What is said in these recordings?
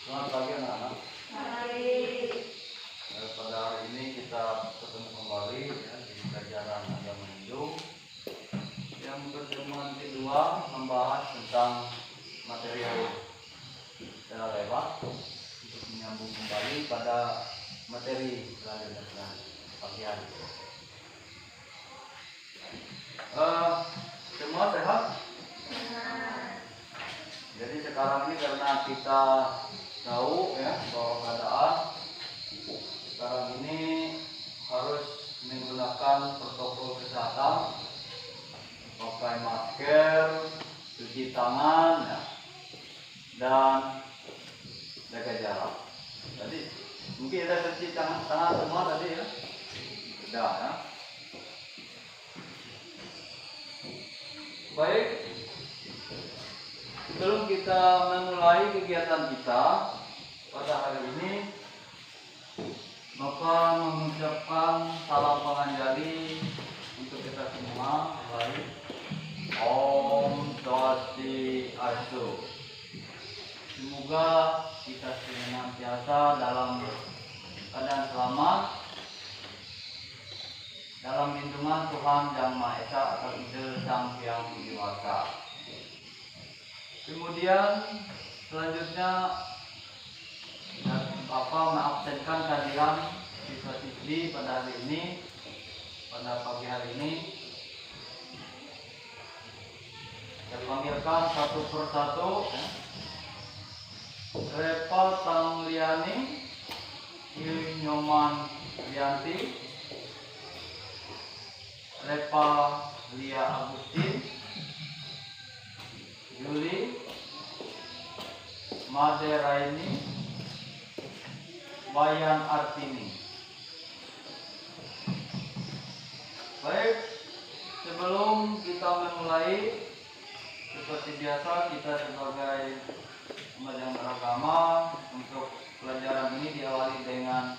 Selamat pagi anak-anak. Mari. Pada hari ini kita ketemu kembali ya, di pelajaran agama Hindu yang pertemuan kedua membahas tentang materi secara lewat untuk menyambung kembali pada materi pelajaran pagi hari. Semua sehat? Jadi sekarang ini karena kita tahu ya bahwa keadaan sekarang ini harus menggunakan protokol kesehatan, pakai masker, cuci tangan ya, dan jaga jarak. Tadi mungkin ada cuci tangan semua tadi ya, sudah ya. Baik. Sebelum kita memulai kegiatan kita pada hari ini, Bapak mengucapkan salam penganjali untuk kita semua. Baik. Om Swastiastu. Semoga kita senantiasa dalam keadaan selamat, dalam lindungan Tuhan Yang Maha Esa atau Ide Sang Hyang Widi Wasa. Kemudian selanjutnya Bapak mengabsenkan kehadiran siswa-siswi pada hari ini, pada pagi hari ini. Saya panggilkan satu persatu. Repa Tangliani, Nyoman Rianti, Repa Lia Agustin, Yuli, Made Raini, Wayan Artini. Baik, sebelum kita memulai, seperti biasa kita sebagai umat yang beragama untuk pelajaran ini diawali dengan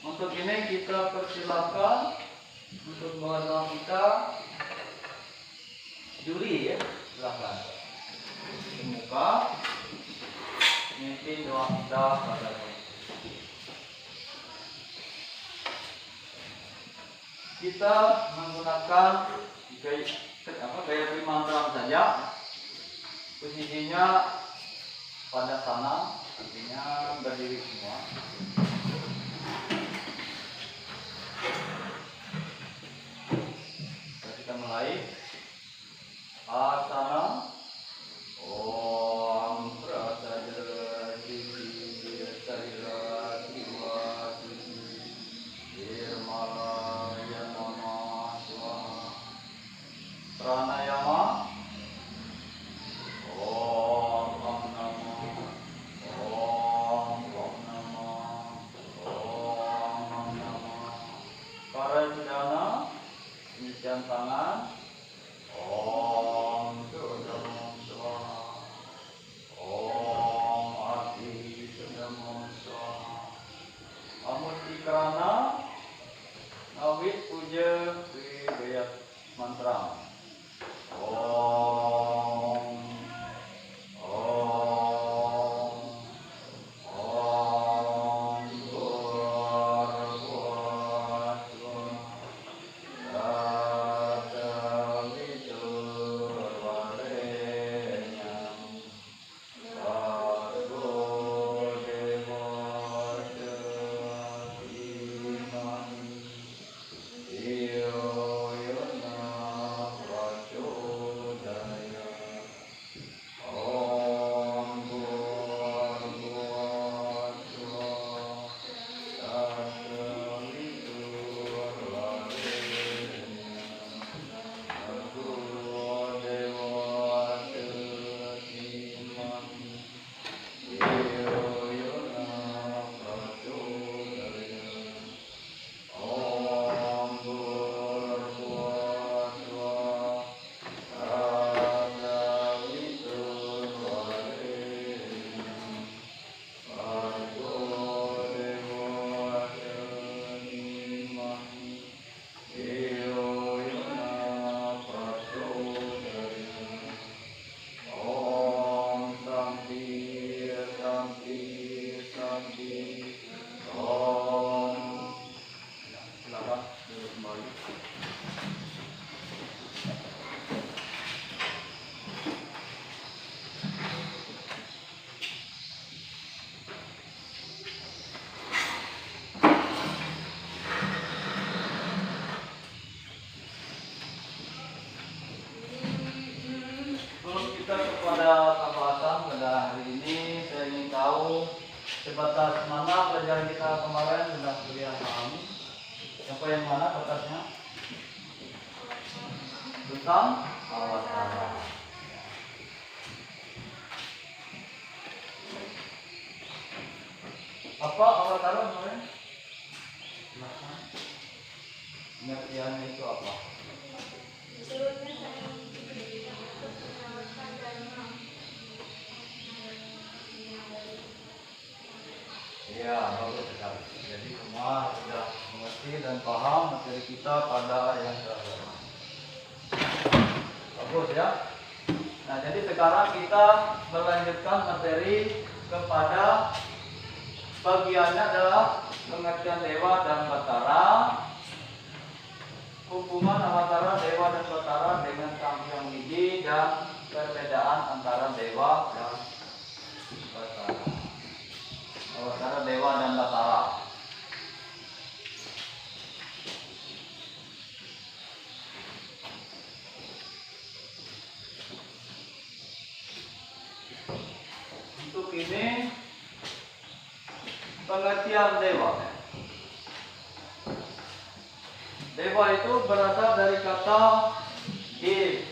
untuk ini kita persilakan untuk bawa doa kita. Juli ya, silakan muka mimpi doa kita pada Tuhan. Kita menggunakan gaya primantram saja. Posisinya pada sana, artinya berdiri semua. Kita mulai. Asana Om Prasaja Diri Sarira Jiwa Suci Nirmalaya Namah Swaha. Pranayama Om Om Namah Om Om Namah pada pembahasan pada hari ini saya ingin tahu sebatas mana pelajaran kita kemarin sudah kuliah pahami. Yang mana batasnya? Tentang awatara. Apa awatara kemarin? Pengertiannya itu apa? Ya, bagus sekali. Jadi semua sudah mengerti dan paham materi kita pada yang terakhir. Bagus ya. Nah, jadi sekarang kita melanjutkan materi kepada bagiannya adalah pengertian dewa dan batara, hubungan awatara dewa dan batara dengan Sang Hyang Widi, dan perbedaan antara dewa dan batara. Awatara dewa dan batara. Untuk ini pengertian dewa. Dewa itu berasal dari kata dev.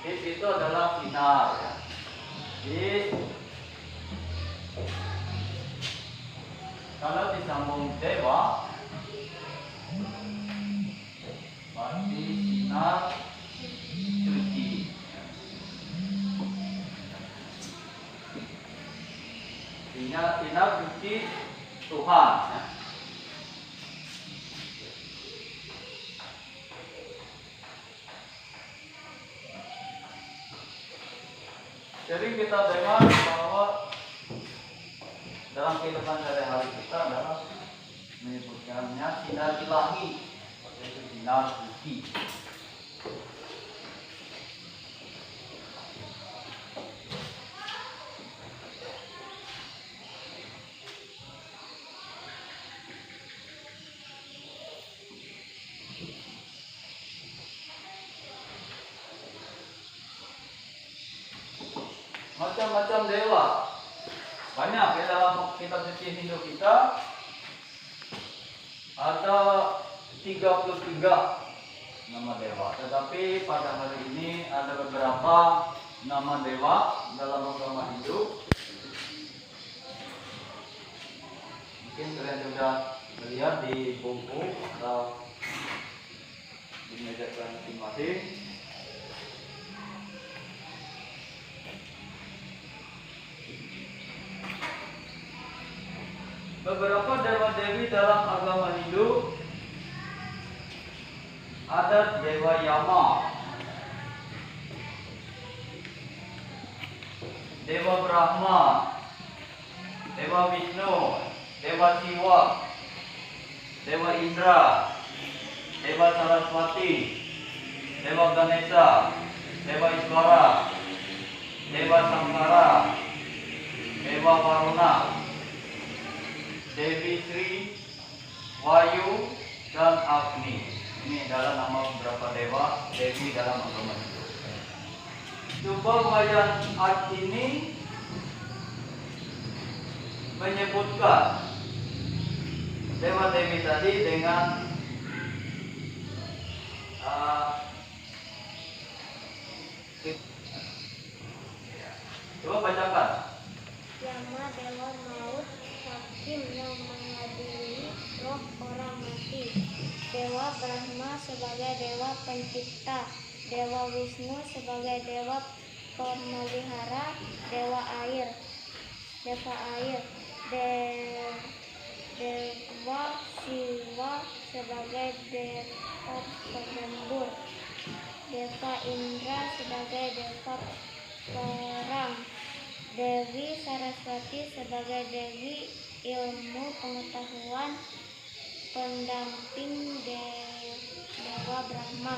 Dev itu adalah sinar. Dev. Kalau disambung dewa, berarti sinar suci. Sinar suci Tuhan. Jadi kita dengar bahwa dalam kehidupan sehari-hari kita adalah menyebutkannya sinar ilahi, yaitu sinar suci. Macam-macam dewa banyak ya dalam kitab suci Hindu kita. Ada 33 nama dewa, tetapi pada hari ini ada beberapa nama dewa dalam agama Hindu. Mungkin kalian sudah melihat di buku atau di meja masing-masing. Beberapa dewa-dewi dalam agama Hindu, ada Dewa Yama, Dewa Brahma, Dewa Vishnu, Dewa Siwa, Dewa Indra, Dewa Saraswati, Dewa Ganesha, Dewa Iswara, Dewa Sankara, Dewa Varuna, Dewi Sri, Wayu, dan Agni. Ini adalah nama beberapa dewa dewi dalam agama Hindu. Coba Wayan Art ini menyebutkan dewa dewi tadi dengan coba bacakan. Yama dewa maut, hakim yang mengadili roh orang mati. Dewa Brahma sebagai dewa pencipta. Dewa Wisnu sebagai dewa pemelihara. Dewa air, Dewa air. Dewa Siwa sebagai dewa penyembur. Dewa Indra sebagai dewa perang. Dewi Saraswati sebagai dewi ilmu pengetahuan, pendamping Dewa Brahma.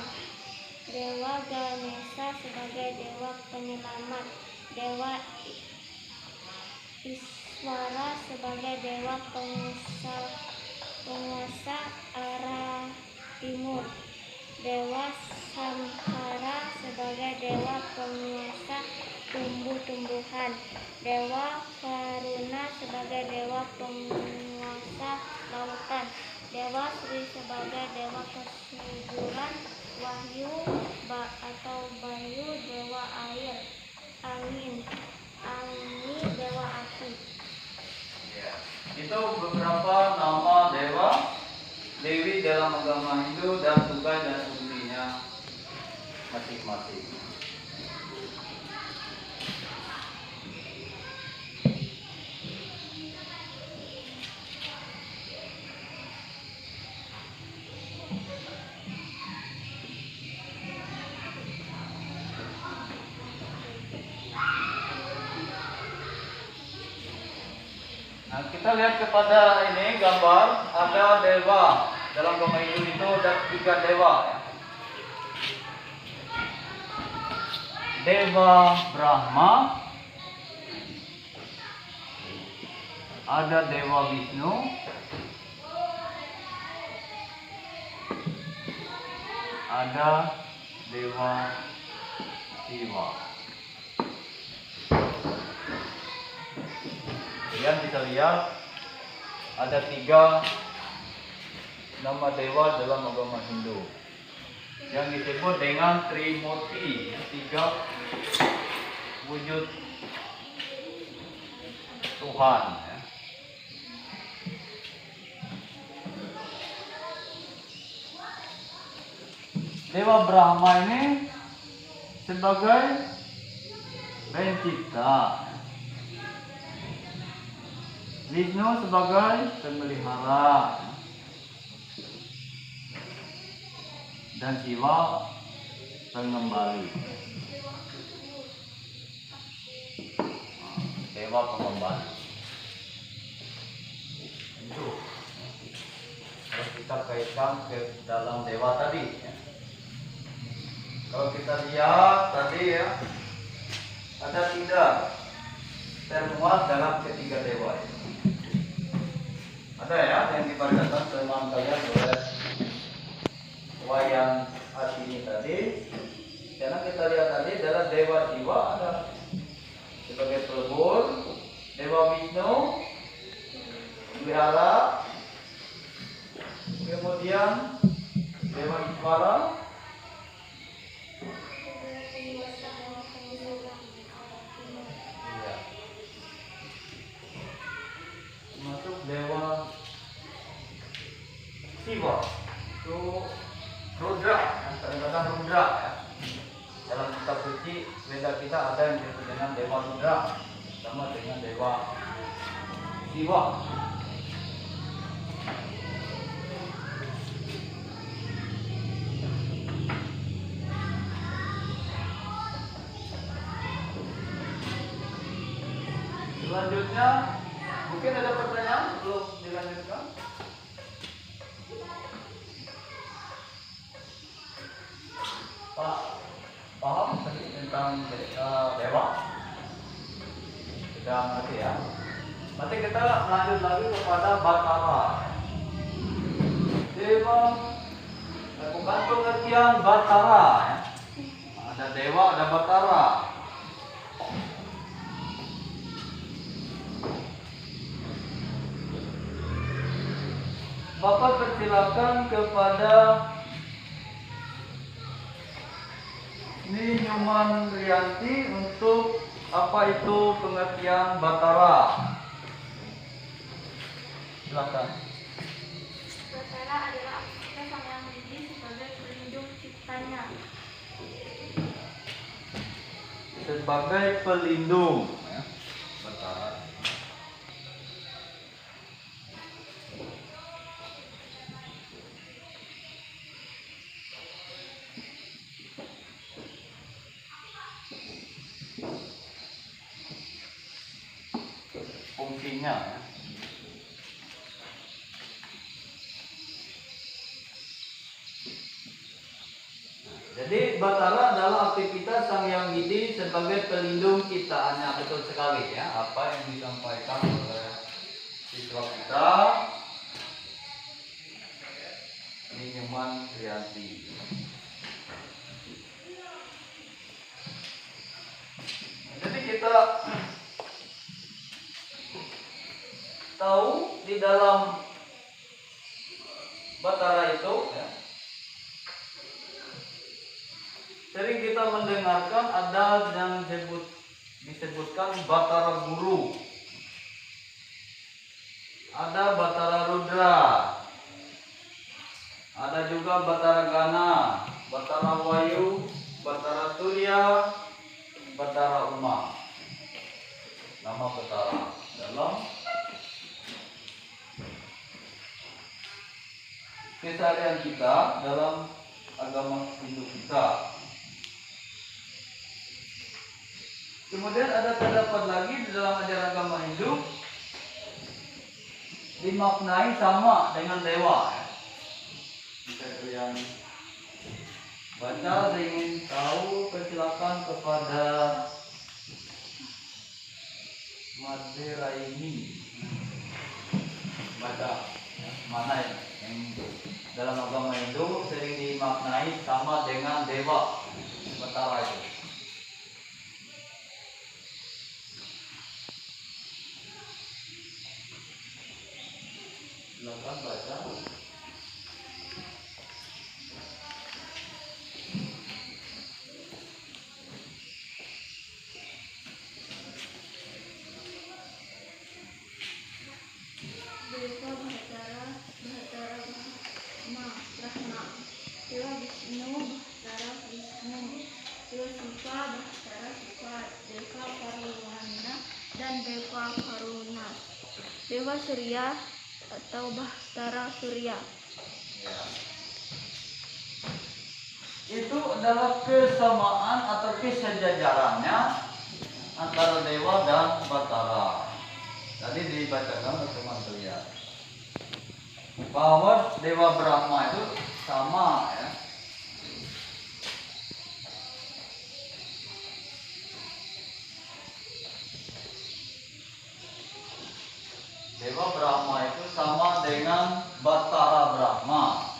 Dewa Ganesha sebagai dewa penyelamat. Dewa Iswara sebagai dewa pengusaha penguasa arah timur. Dewa Samhara sebagai dewa penguasa tumbuh-tumbuhan. Dewa Varuna sebagai dewa penguasa lautan. Dewa Sri sebagai dewa kesuburan. Wahyu atau Bayu dewa air. Angin dewa api. Ya. Itu beberapa nama dewa dewi dalam agama Hindu dan tugas dan fungsinya masing-masing. Nah, kita lihat kepada ini gambar, ada dewa dalam agama Hindu itu ada 3 dewa. Ya. Dewa Brahma, ada Dewa Wisnu, ada Dewa Siwa. Kalian bisa lihat ada 3 nama dewa dalam agama Hindu yang disebut dengan Trimurti, 3 wujud Tuhan. Ya. Dewa Brahma ini sebagai pencipta, Wisnu sebagai pemelihara, dan Siwa pengembali. Dewa pengembali. Itu. Terus kita kaitkan ke dalam dewa tadi. Ya. Kalau kita lihat tadi ya, ada 3 termuat dalam ketiga dewa itu. Ada ya yang dibacakan teman kalian oleh wayang asini tadi. Karena kita lihat tadi adalah dewa jiwa, ada sebagai pelebur, dewa Wisnu, pelihara, kemudian dewa Iswara, masuk dewa Siwa itu Rudra, kadang-kadang Rudra ya. Dalam kitab suci Weda kita ada yang disebut dengan dewa Rudra sama dengan dewa Siwa. Selanjutnya mungkin ada pertanyaan belum dilanjutkan? Pak, paham tadi tentang dewa? Sudah ngerti ya? Nanti kita lanjut lagi kepada Batara. Dewa, bukan pengertian Batara ya. Ada dewa, ada Batara. Bapak persilakan kepada ini Nyoman Rianti untuk apa itu pengertian Batara. Silakan. Batara adalah aktivitas Sang Yang Widi sebagai pelindung ciptanya. Sebagai pelindung ya. Batara. Fungsinya ya. Jadi Batara adalah aktivitas Sang Yang Widi sebagai pelindung ciptaannya. Betul sekali ya apa yang disampaikan oleh siswa kita. Nyoman Rianti. Jadi kita tahu di dalam Batara itu ya, sering kita mendengarkan ada yang disebutkan Batara Guru, ada Batara Rudra, ada juga Batara Gana, Batara Wayu, Batara Surya, Batara Uma. Nama Batara dalam keseharian kita dalam agama Hindu kita. Kemudian ada terdapat lagi di dalam ajaran agama Hindu dimaknai sama dengan dewa. Bisa kalian baca, ingin tahu persilakan kepada Made Raini baca ya, mana yang dalam agama Hindu sering dimaknai sama dengan dewa Batara itu. Silakan baca. Dewa Bahtara, Bahtara Brahma, Dewa Wisnu, Bahtara Wisnu, Dewa Siva, Bahtara Siva, Dewa Karuna, dan Dewa Karuna. Dewa Surya atau Bahtara Surya. Ya. Itu adalah kesamaan atau kesejajarannya antara dewa dan Batara. Tadi dibacakan teman lihat bahwa Dewa Brahma itu sama ya. Dewa Brahma itu sama dengan Batara Brahma.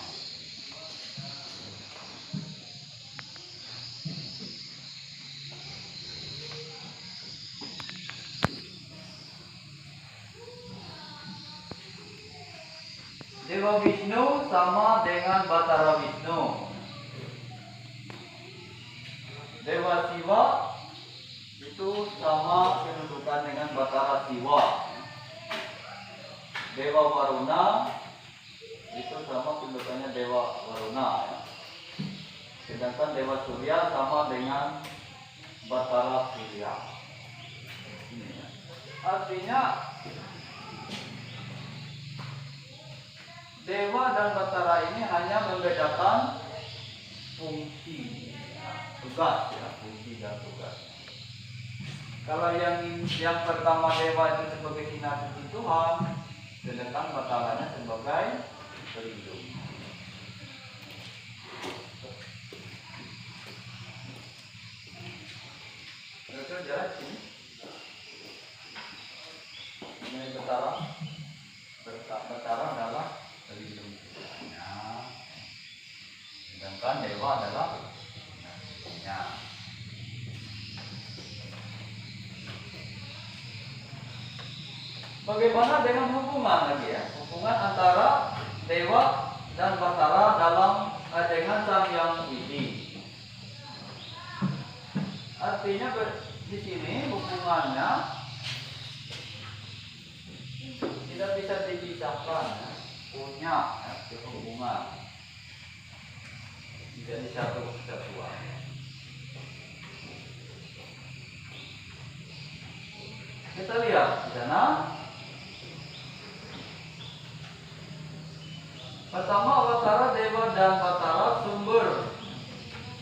Dewa Wisnu sama dengan Batara Wisnu. Dewa Siwa itu sama kedudukan dengan Batara Siwa. Dewa Waruna itu sama kedudukannya Dewa Waruna ya. Sedangkan Dewa Surya sama dengan Batara Surya. Ini ya. Artinya Dewa dan Batara ini hanya membedakan fungsi, ya, tugas, ya, fungsi dan tugas. Kalau yang pertama Dewa itu sebagai sinar suci Tuhan, sedangkan Bataranya sebagai pelindung. Betul jelas ini. Ini Batara adalah pelindung kita. Sedangkan dewa adalah ya. Bagaimana dengan hubungan lagi ya? Hubungan antara dewa dan Batara dalam dengan Sang Hyang Widi. Artinya di sini hubungannya tidak bisa dipisahkan, ya. Punya ya, hubungan menjadi satu kesatuan. Kita lihat di sana. Pertama, Batara, Dewa dan Batara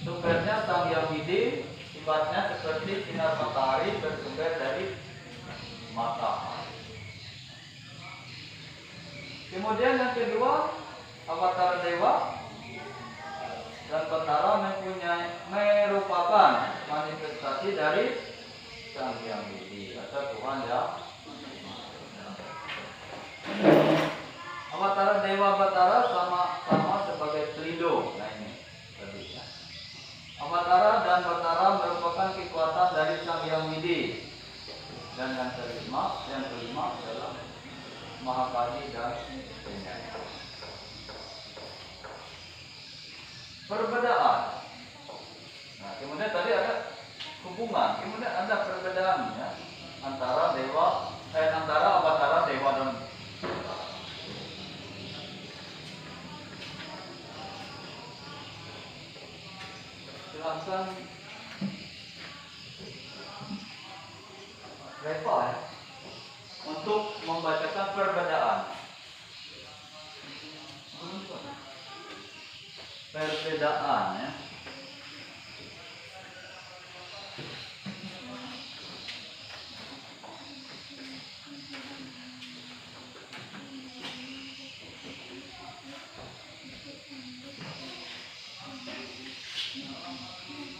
sumbernya Sang Hyang Widi, sifatnya seperti sinar matahari bersumber dari matahari. Kemudian yang kedua, Batara Dewa dan Batara merupakan manifestasi dari Sang Hyang Widi atau Tuhan ya. Batara Dewa Batara sama sebagai Dan yang kelima adalah Mahakali dan Penyayang. Perbedaan. Nah, kemudian tadi ada hubungan, kemudian ada perbedaannya antara antara Avatara dewa dan Batara. Silahkan Reva ya, untuk membacakan perbedaan. Perbedaan ya.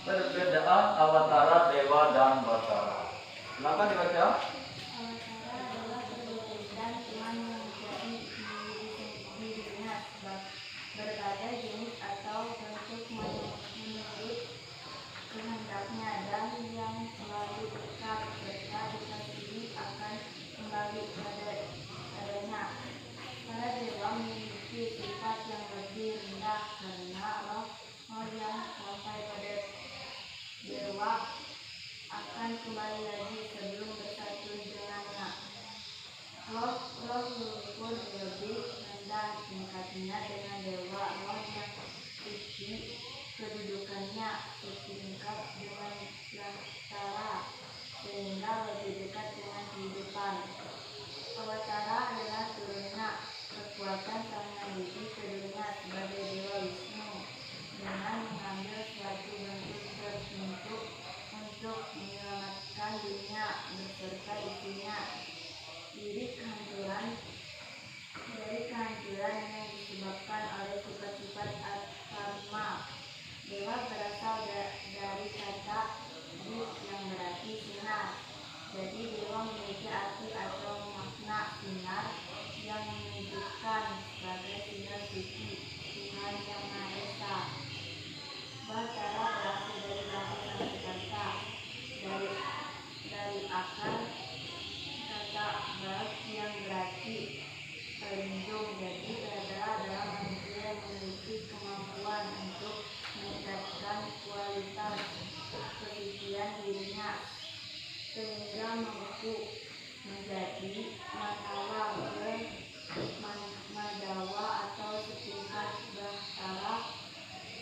Perbedaan Avatara dewa dan Batara. Silakan dibaca. Awatara adalah perbedaan Tuhan yang menjadi dirinya sebab berbagai jenis atau bentuk menurut kehendaknya dan yang selalu dekat serta dikasihi akan kembali padanya. Para dewa memiliki sifat yang lebih rendah karena roh yang sampai pada dewa akan kembali lagi sebelum bersatu dengannya. Roh leluhur lebih rendah tingkatnya dengan dewa. Roh yang tinggi kedudukannya setingkat dengan Batara sehingga lebih dekat dengan kehidupan. Awatara adalah turunnya kekuatan Sang Hyang Widi ke dunia sebagai Dewa Wisnu dengan mengambil suatu bentuk tertentu untuk menyelamatkan dunia beserta isinya dari kehancuran yang disebabkan oleh sifat-sifat karma. Dewa berasal dari kata di yang berarti sinar. Jadi dewa memiliki arti atau makna sinar yang menunjukkan sebagai sinar suci Tuhan Yang Maha Esa. Batara berasal dari bahasa Sanskerta dari akar kata bat yang berarti pelindung. Jadi Batara adalah manusia yang memiliki kemampuan untuk meningkatkan kualitas kesucian dirinya sehingga mampu menjadi Madawa atau setingkat Batara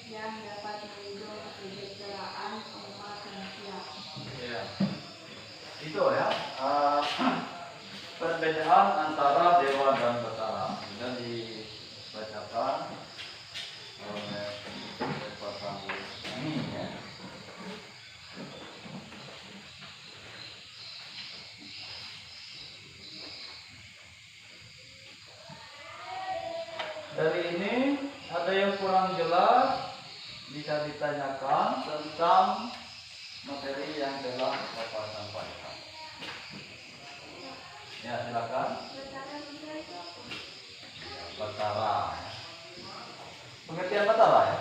yang dapat melindungi kesejahteraan umat manusia. Ya. Itu ya. Perbedaan antara dewa dan Batara sudah dibacakan oleh Pak Sambu ini ya. Dari ini ada yang kurang jelas bisa ditanyakan tentang materi yang telah Bapak sampaikan. Ya, silakan. Batara. Pengertian Batara ya.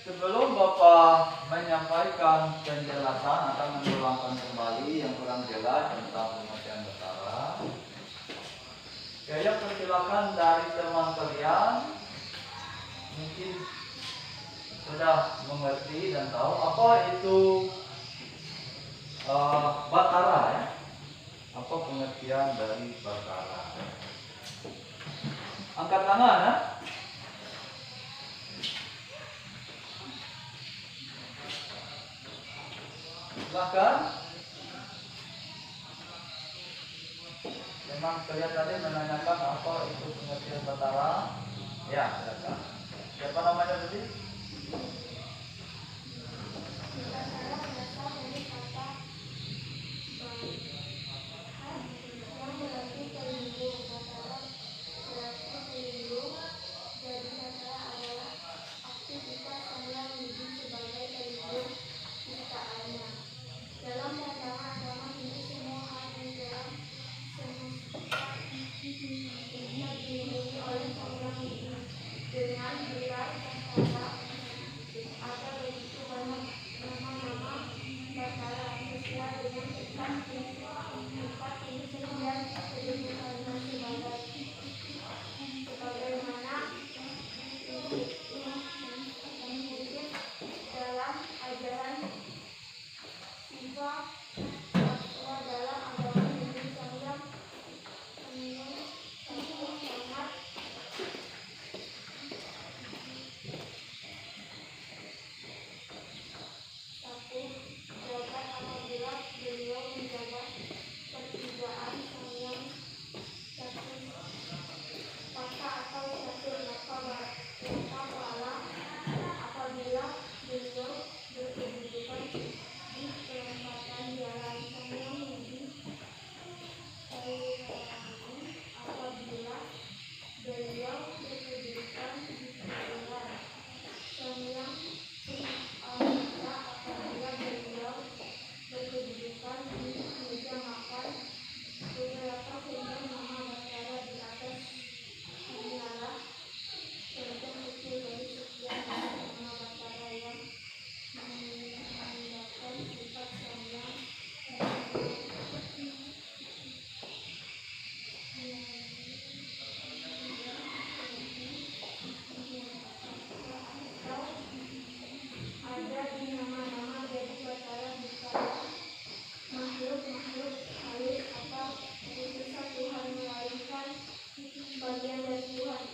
Sebelum Bapak menyampaikan penjelasan atau menulangkan kembali yang kurang jelas tentang pengertian Batara, saya persilakan dari teman kalian mungkin sudah mengerti dan tahu apa itu Batara ya. Apa pengertian dari Batara? Angkat tangan ya. Silahkan. Memang kalian tadi menanyakan apa itu pengertian Batara. Ya, silakan. Siapa namanya tadi? Batara berasal dari kata yang berarti pelindung. Batara berarti pelindung. Jadi Batara adalah aktivitas Sang Hyang Widi sebagai pelindung ciptaannya. Dalam pandangan agama Hindu, semua hal di dalam semesta dilindungi oleh Sang Hyang Widi dengan gelar Batara.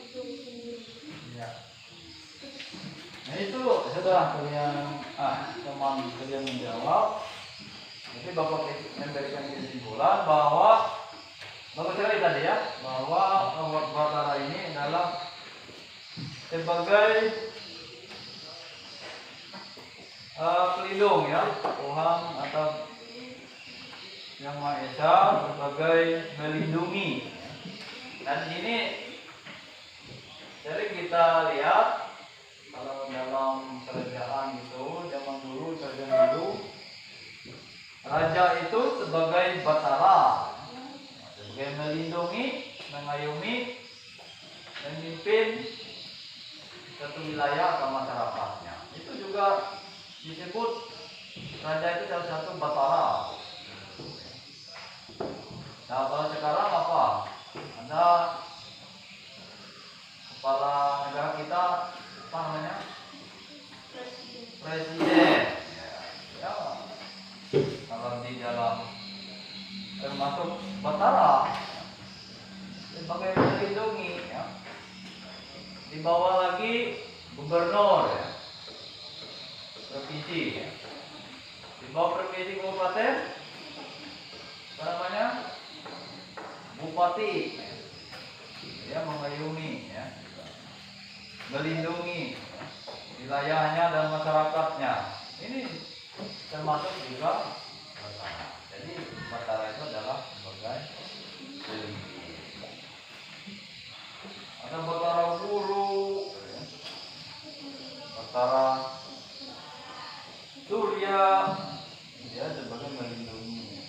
ujung sendiri. Ya. Nah itu sudah kalian teman kalian menjawab. Jadi Bapak memberikan kesimpulan bahwa Bapak sekali tadi ya, bahwa Awak Batara ini adalah sebagai pelindung ya Tuhan atau Yang Maha Esa sebagai melindungi. Dan ini jadi kita lihat kalau dalam kerajaan itu zaman dulu kerajaan dulu raja itu sebagai batara, sebagai melindungi, mengayomi, memimpin satu wilayah atau masyarakatnya. Itu juga disebut raja itu salah satu batara. Nah kalau sekarang apa? Ada kepala negara kita apa namanya? Presiden. Ya. Kalau di dalam termasuk batara sebagai melindungi ya. Di bawah lagi gubernur ya. Provinsi ya. Di bawah provinsi kabupaten apa namanya? Bupati ya, mengayomi ya. Melindungi ya, wilayahnya dan masyarakatnya. Ini termasuk juga batara. Jadi batara itu adalah sebagai pelindung. Ada batara guru, ya. Batara surya, dia sebagai melindungi.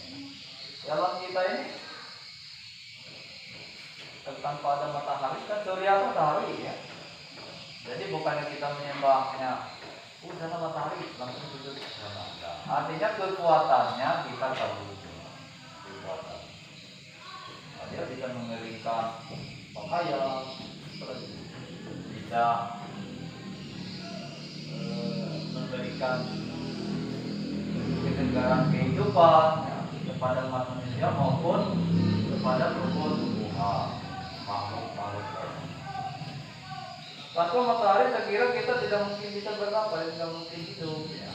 Dalam kita ini tanpa ada matahari kan surya matahari ya. Jadi bukannya kita menyembahnya sana matahari langsung sujud sana. Artinya kekuatannya kita tahu kekuatan. Nah, dia bisa mengeringkan pakaian, bisa memberikan kesegaran kehidupan ya, kepada manusia maupun kepada tumbuh-tumbuhan, makhluk-makhluk lain. Tanpa matahari saya kira kita tidak mungkin bisa bernafas, tidak mungkin hidup ya,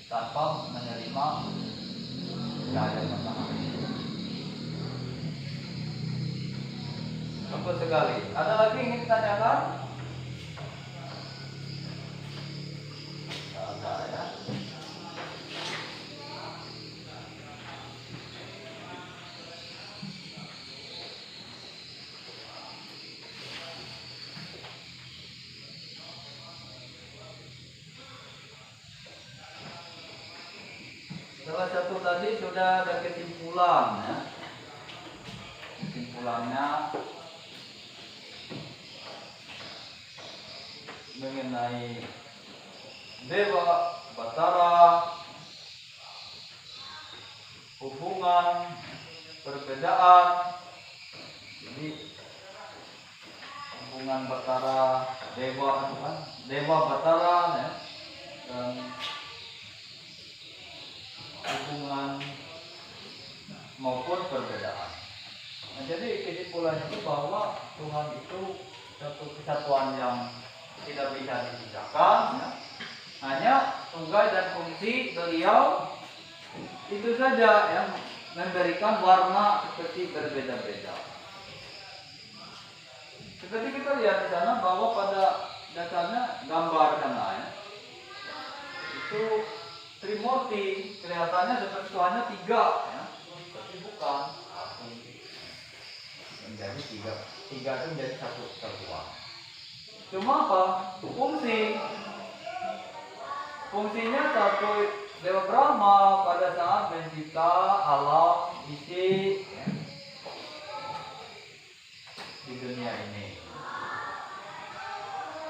tanpa menerima cahaya matahari. Bagus sekali. Ada lagi yang ingin ditanyakan? Ada ya. Salah satu tadi sudah ada kesimpulan ya. Kesimpulannya mengenai Dewa Batara, hubungan, perbedaan. Jadi hubungan Batara Dewa Batara ya, dan hubungan maupun perbedaan. Nah, jadi kesimpulannya itu bahwa Tuhan itu satu kesatuan yang tidak bisa dipisahkan ya. Hanya tugas dan fungsi beliau itu saja yang memberikan warna seperti berbeda-beda. Seperti kita lihat di sana bahwa pada dasarnya gambar sana ya, itu Trimurti kelihatannya seperti Tuhannya tiga ya, tapi bukan satu. Menjadi tiga itu menjadi satu kesatuan. Cuma apa? Fungsinya satu Dewa Brahma pada saat mencipta alam isi ya, di dunia ini.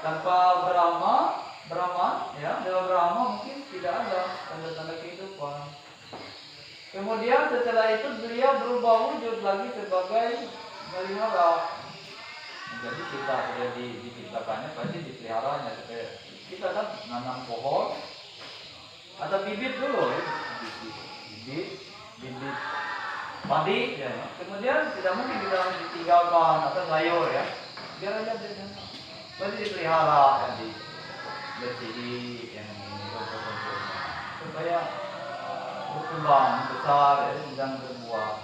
Tanpa Brahma ya, Dewa Brahma mungkin tidak ada tanda-tanda kehidupan. Kemudian setelah itu beliau berubah wujud lagi sebagai melihara. Jadi kita sudah diciptakannya pasti dipeliharanya supaya kita kan nanam pohon ada bibit dulu ya, bibit padi ya. Kemudian tidak mungkin kita ditinggalkan atau sayur ya. biar aja dia pasti dipelihara yang di bersih yang ini supaya berkembang besar ya, dan berbuah.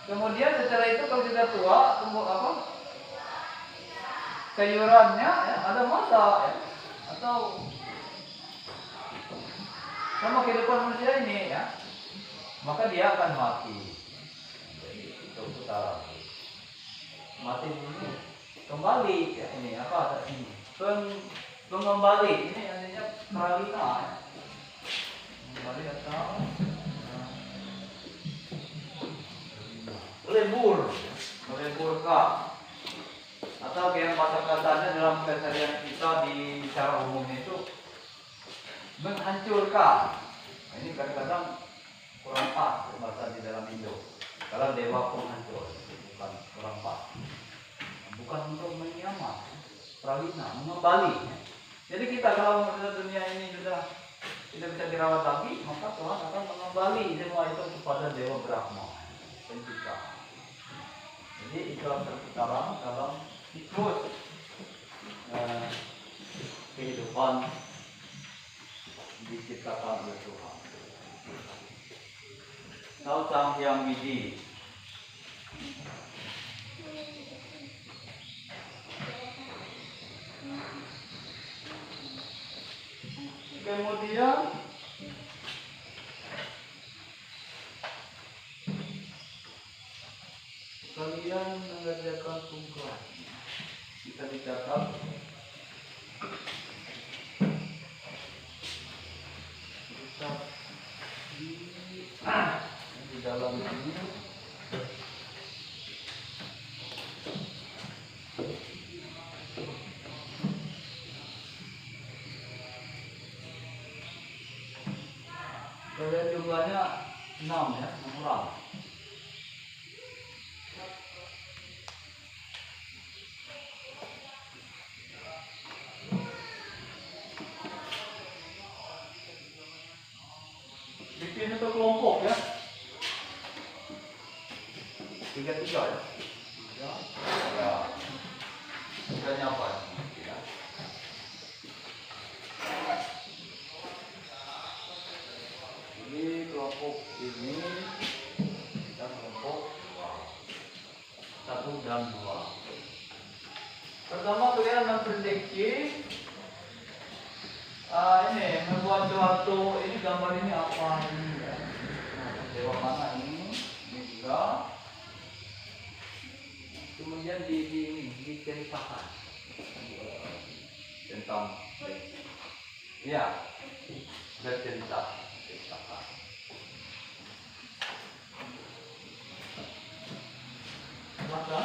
Kemudian setelah itu kalau sudah tua tumbuh apa sayurannya ya, ada masa ya, atau sama kehidupan manusia ini ya, maka dia akan mati. Jadi itu putaran mati dulu kembali ya, ini apa ini pengembali ini artinya pralina ya. Kembali atau leburkah atau yang bahasa katanya dalam keseharian kita di secara umum itu menghancurkan. Nah, ini kadang-kadang kurang pas bahasa di dalam Indo. Kalau dewa penghancur bukan kurang pas. Bukan untuk menyamar, pralina, mengembali. Jadi kita kalau dunia ini sudah tidak bisa dirawat lagi, maka Tuhan akan mengembali semua itu kepada Dewa Brahma, pencipta. Jadi itulah perputaran dalam siklus kehidupan diciptakan oleh Tuhan. Tahu Sang Hyang Widi. Kemudian kalian mengerjakan tugas. Kita dicatat di dalam ini. Kalian jumlahnya 6 ya, 6 orang. Bikin itu kelompok ya. 3-3 ya. Ya. Tugasnya apa? Ya. Ini kelompok ini kita kelompok 1 dan 2. Pertama kalian memprediksi ini membuat suatu ini gambar ini apa ini ya. Nah, dewa mana ini juga. Kemudian diceritakan tentang ya berceritakan. Maka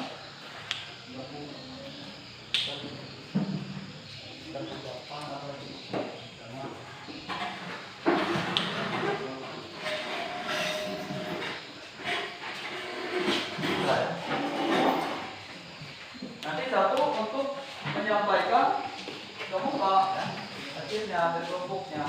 nanti satu untuk menyampaikan ke muka ya, hasilnya berkelompoknya.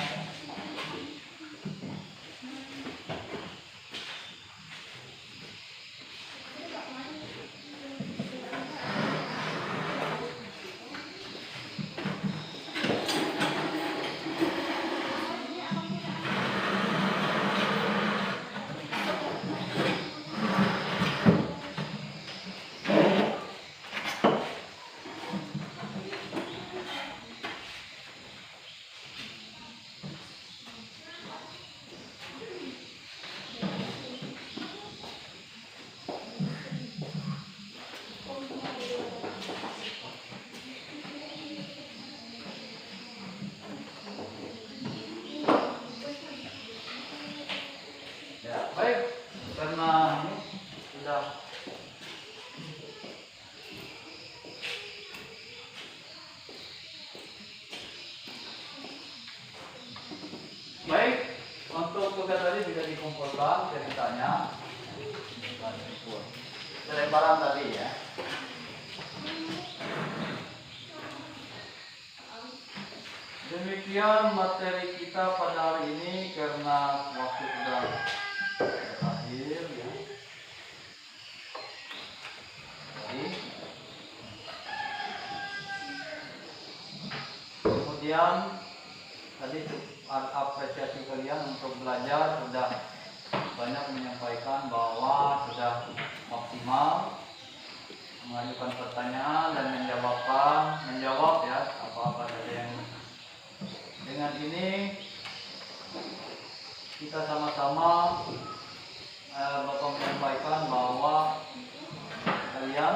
Baik, karena ini sudah baik untuk tugas tadi bisa dikumpulkan ceritanya selebaran tadi ya. Demikian materi kita pada hari ini karena waktu sudah berakhir ya. Jadi kemudian tadi apresiasi kalian untuk belajar sudah banyak menyampaikan bahwa sudah maksimal mengajukan pertanyaan dan menjawab ya apa-apa saja yang dengan ini kita sama-sama Bapak menyampaikan bahwa kalian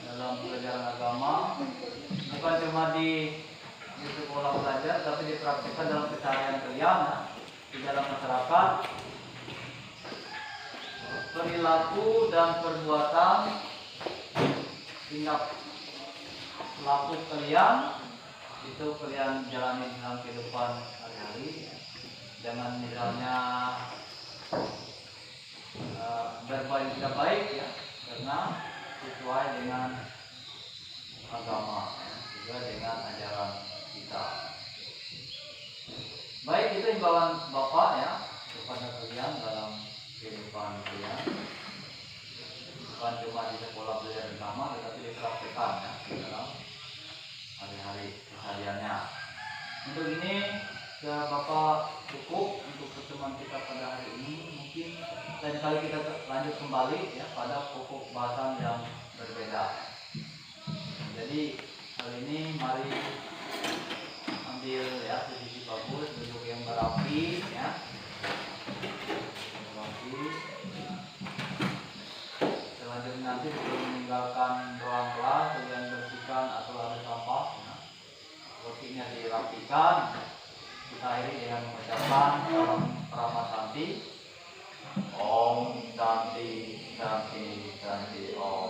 dalam pelajaran agama bukan cuma di sekolah belajar tapi dipraktikkan dalam keseharian kalian ya, di dalam masyarakat. Perilaku dan perbuatan tindak laku kalian itu kalian jalani dalam kehidupan sehari-hari. Jangan misalnya berbuat tidak baik ya, karena sesuai dengan agama ya, juga dengan ajaran kita. Baik, itu imbauan Bapak ya kepada kalian dalam kehidupan kalian, bukan cuma di sekolah belajar agama tetapi dipraktikkan ya dalam hari-hari kesehariannya. Untuk ini ya Bapak cukup untuk pertemuan kita pada hari ini. Mungkin lain kali kita lanjut kembali ya pada pokok bahasan yang berbeda. Jadi kali ini mari ambil ya posisi bagus, duduk yang berapi ya. Selanjutnya nanti sebelum meninggalkan ruang kelas kalian bersihkan atau ada sampah ya. Rotinya dirapikan. Kita akhiri dengan mengucapkan salam Rama Santi. Om Santi Santi Santi Om.